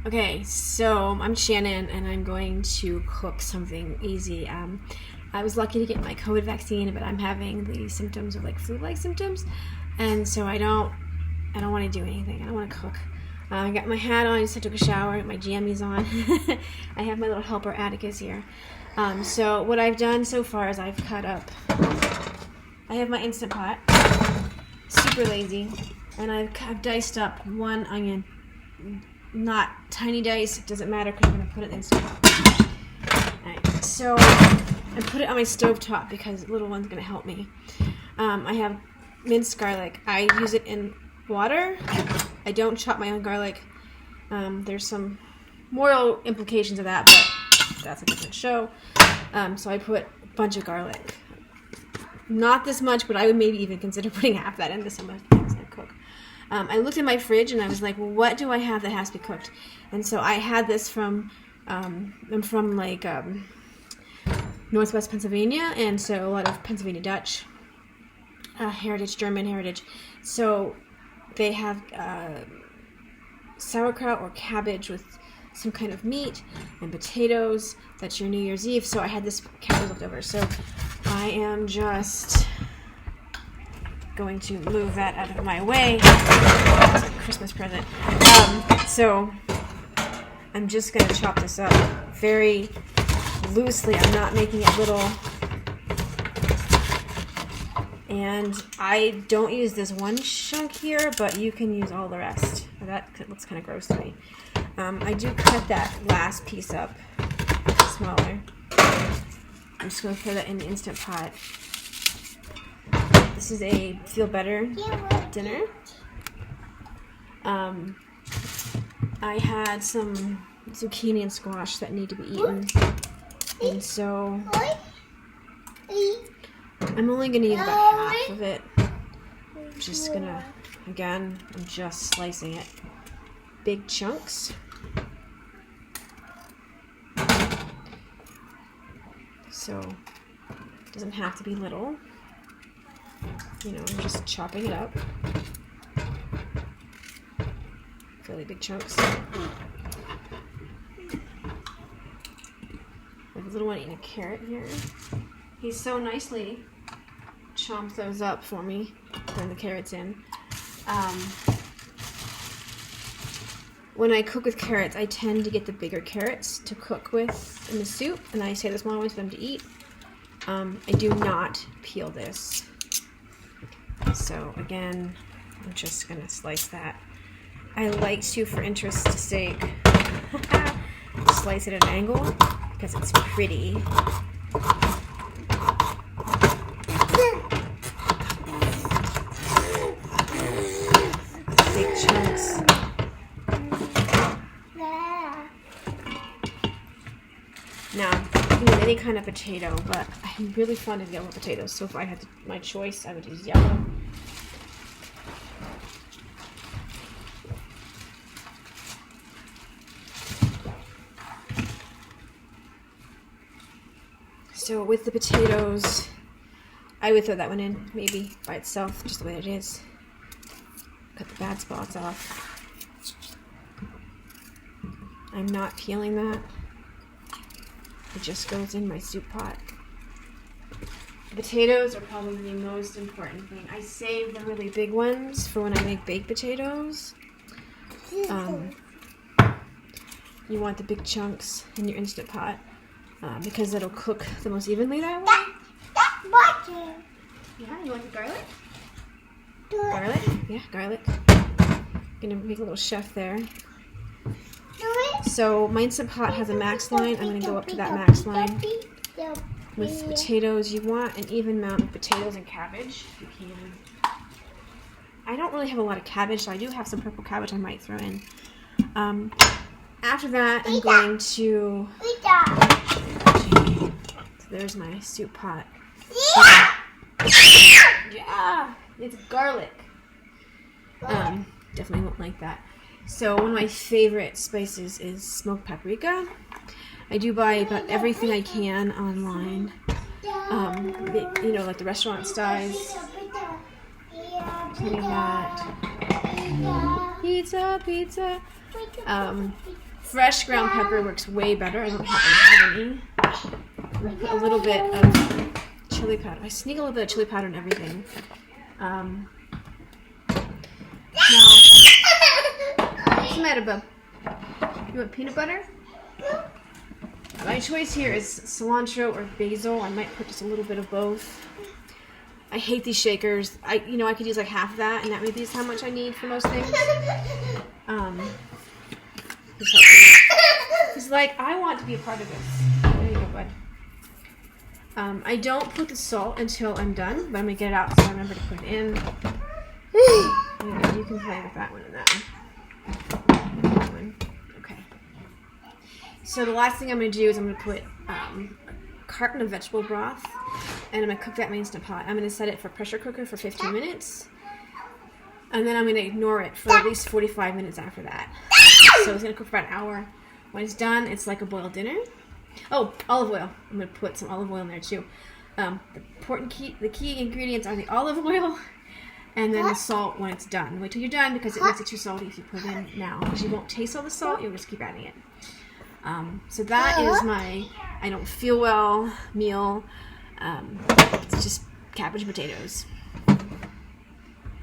Okay, so I'm Shannon, and I'm going to cook something easy. I was lucky to get my COVID vaccine, but I'm having the symptoms of like flu-like symptoms, and so I don't want to do anything. I don't want to cook. I got my hat on. I just took a shower. My jammies on. I have my little helper Atticus here. So what I've done so far is I've cut up. I have my Instant Pot. Super lazy, and I've diced up one onion. Not tiny dice, it doesn't matter because I'm going to put it in the Instant Pot. Alright, so I put it on my stove top because the little one's going to help me. I have minced garlic. I use it in water. I don't chop my own garlic. There's some moral implications of that, but that's a different show. So I put a bunch of garlic. Not this much, but I would maybe even consider putting half that into some of the things I cook. I looked in my fridge and I was like, well, what do I have that has to be cooked? And so I had this from, I'm from like Northwest Pennsylvania, and so a lot of Pennsylvania Dutch heritage, German heritage. So they have sauerkraut or cabbage with some kind of meat and potatoes. That's your New Year's Eve. So I had this cabbage left over. So I am just going to move that out of my way. It's a Christmas present. So I'm just going to chop this up very loosely. I'm not making it little. And I don't use this one chunk here, but you can use all the rest. That looks kind of gross to me. I do cut that last piece up smaller. I'm just going to throw that in the Instant Pot. This is a feel better dinner. I had some zucchini and squash that need to be eaten, and so I'm only going to use about half of it. I'm just going to, again, I'm just slicing it. Big chunks. So it doesn't have to be little. You know, I'm just chopping it up. Fairly big chunks. I have a little one eating a carrot here. He's so nicely chomped those up for me, throwing the carrots in. When I cook with carrots, I tend to get the bigger carrots to cook with in the soup, and I save the smaller ones for them to eat. I do not peel this. So again, I'm just going to slice that. I like to, for interest's sake, slice it at an angle because it's pretty. Big chunks. Now, you can use any kind of potato, but I'm really fond of yellow potatoes, so if I had my choice, I would use yellow. So with the potatoes, I would throw that one in, maybe by itself, just the way it is. Cut the bad spots off. I'm not peeling that. It just goes in my soup pot. The potatoes are probably the most important thing. I save the really big ones for when I make baked potatoes. You want the big chunks in your Instant Pot because it'll cook the most evenly that way. Yeah, you want the garlic? Garlic? Yeah, garlic. Gonna make a little chef there. So my Instant Pot has a max line. I'm going to go up to that max line. With potatoes, you want an even amount of potatoes and cabbage, if you can. I don't really have a lot of cabbage, so I do have some purple cabbage I might throw in. After that, I'm going to... So there's my soup pot. Yeah! It's garlic. Definitely won't like that. So one of my favorite spices is smoked paprika. I do buy about everything I can online. You know, like the restaurant styles. Plenty of that. Pizza. Fresh ground pepper works way better. I don't have any. I'm gonna put a little bit of chili powder. I sneak a little bit of chili powder in everything. Now, what's the matter, bub? You want peanut butter? My choice here is cilantro or basil. I might put just a little bit of both. I hate these shakers. I could use like half of that, and that maybe is how much I need for most things. He's like, I want to be a part of this. There you go, bud. I don't put the salt until I'm done, but I'm gonna get it out so I remember to put it in. You can play with that one and that one. Okay. So the last thing I'm going to do is I'm going to put a carton of vegetable broth, and I'm going to cook that in my Instant Pot. I'm going to set it for pressure cooker for 15 minutes, and then I'm going to ignore it for at least 45 minutes after that. So it's going to cook for about an hour. When it's done, it's like a boiled dinner. Oh, olive oil. I'm going to put some olive oil in there too. The key ingredients are the olive oil and then the salt when it's done. Wait till you're done because it makes it too salty if you put it in now. Because you won't taste all the salt, you'll just keep adding it. So that is my I don't feel well meal. It's just cabbage and potatoes.